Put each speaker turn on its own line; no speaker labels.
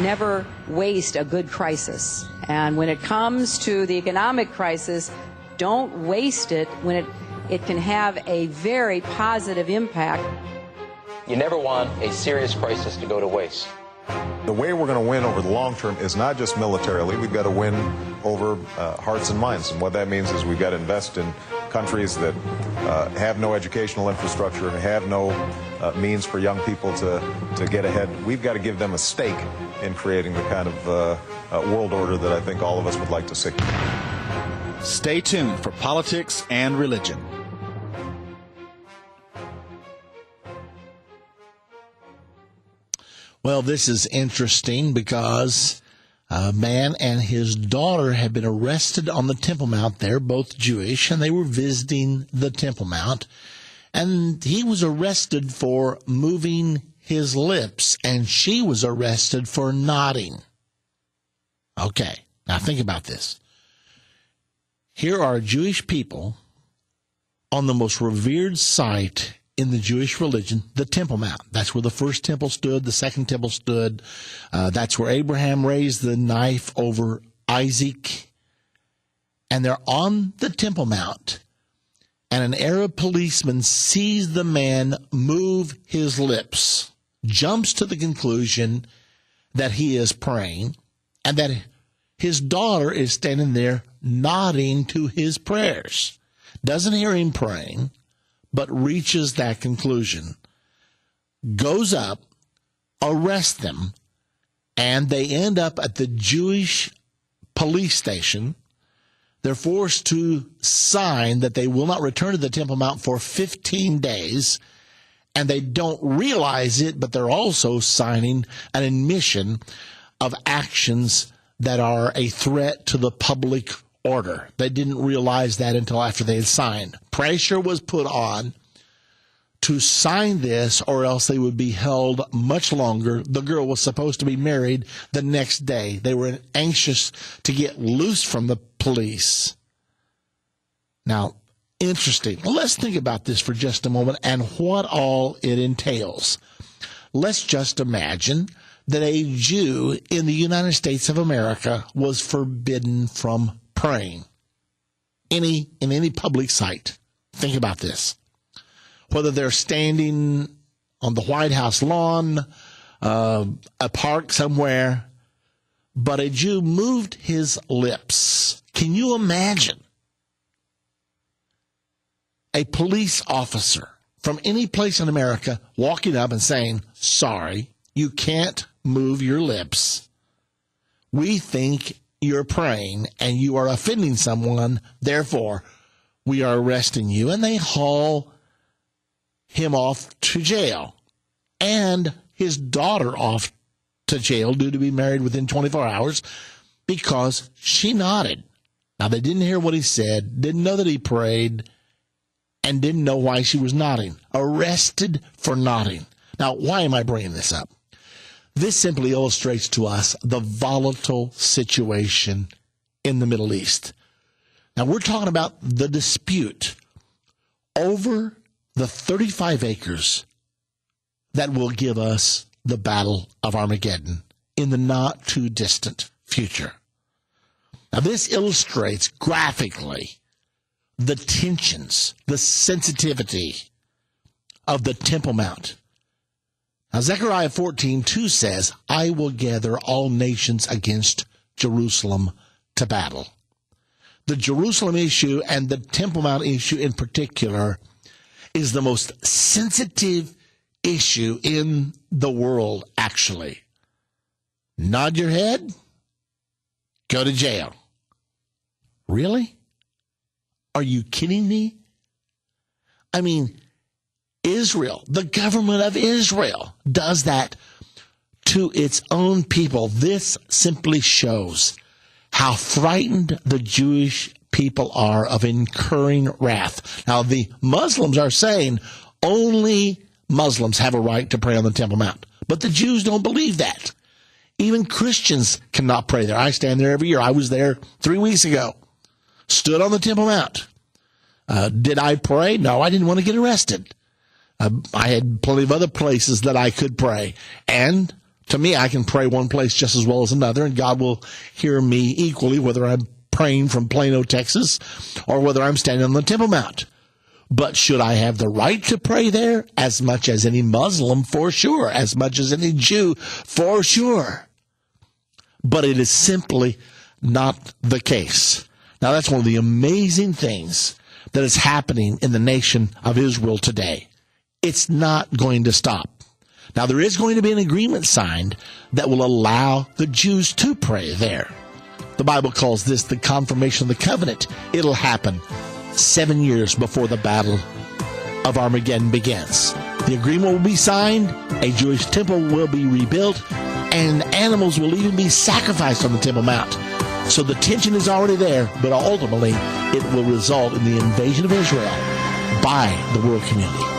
Never waste a good crisis. And when it comes to the economic crisis, don't waste it when it can have a very positive impact.
You never want a serious crisis to go to waste.
The way we're going to win over the long term is not just militarily. We've got to win over hearts and minds. And what that means is we've got to invest in countries that have no educational infrastructure, have no means for young people to get ahead. We've got to give them a stake in creating the kind of world order that I think all of us would like to see.
Stay tuned for politics and religion.
Well, this is interesting because a man and his daughter have been arrested on the Temple Mount. They're both Jewish, and they were visiting the Temple Mount. And he was arrested for moving his lips, and she was arrested for nodding. Okay, now think about this. Here are Jewish people on the most revered site in the Jewish religion, the Temple Mount. That's where the first temple stood, the second temple stood. That's where Abraham raised the knife over Isaac. And they're on the Temple Mount. And an Arab policeman sees the man move his lips, jumps to the conclusion that he is praying, and that his daughter is standing there nodding to his prayers. Doesn't hear him praying, but reaches that conclusion, goes up, arrests them, and they end up at the Jewish police station. They're forced to sign that they will not return to the Temple Mount for 15 days, and they don't realize it, but they're also signing an admission of actions that are a threat to the public order. They didn't realize that until after they had signed. Pressure was put on to sign this, or else they would be held much longer. The girl was supposed to be married the next day. They were anxious to get loose from the police. Now, interesting. Let's think about this for just a moment and what all it entails. Let's just imagine that a Jew in the United States of America was forbidden from praying in any public site. Think about this. Whether they're standing on the White House lawn, a park somewhere, but a Jew moved his lips. Can you imagine a police officer from any place in America walking up and saying, sorry, you can't move your lips. We think you're praying and you are offending someone, therefore we are arresting you. And they haul him off to jail and his daughter off to jail, due to be married within 24 hours, because she nodded. Now, they didn't hear what he said, didn't know that he prayed, and didn't know why she was nodding. Arrested for nodding. Now, why am I bringing this up? This simply illustrates to us the volatile situation in the Middle East. Now, we're talking about the dispute over the 35 acres that will give us the Battle of Armageddon in the not-too-distant future. Now, this illustrates graphically the tensions, the sensitivity of the Temple Mount. Now, Zechariah 14:2 says, I will gather all nations against Jerusalem to battle. The Jerusalem issue and the Temple Mount issue in particular is the most sensitive issue in the world, actually. Nod your head, go to jail. Really? Are you kidding me? I mean, Israel, the government of Israel, does that to its own people. This simply shows how frightened the Jewish people are of incurring wrath. Now, the Muslims are saying only Muslims have a right to pray on the Temple Mount, but the Jews don't believe that. Even Christians cannot pray there. I stand there every year. I was there 3 weeks ago. Stood on the Temple Mount. Did I pray? No, I didn't want to get arrested. I had plenty of other places that I could pray. And to me, I can pray one place just as well as another, and God will hear me equally, whether I'm praying from Plano, Texas, or whether I'm standing on the Temple Mount. But should I have the right to pray there? As much as any Muslim, for sure. As much as any Jew, for sure. But it is simply not the case. Now, that's one of the amazing things that is happening in the nation of Israel today. It's not going to stop. Now, there is going to be an agreement signed that will allow the Jews to pray there. The Bible calls this the confirmation of the covenant. It'll happen 7 years before the battle of Armageddon begins. The agreement will be signed, a Jewish temple will be rebuilt, and animals will even be sacrificed on the Temple Mount. So the tension is already there, but ultimately it will result in the invasion of Israel by the world community.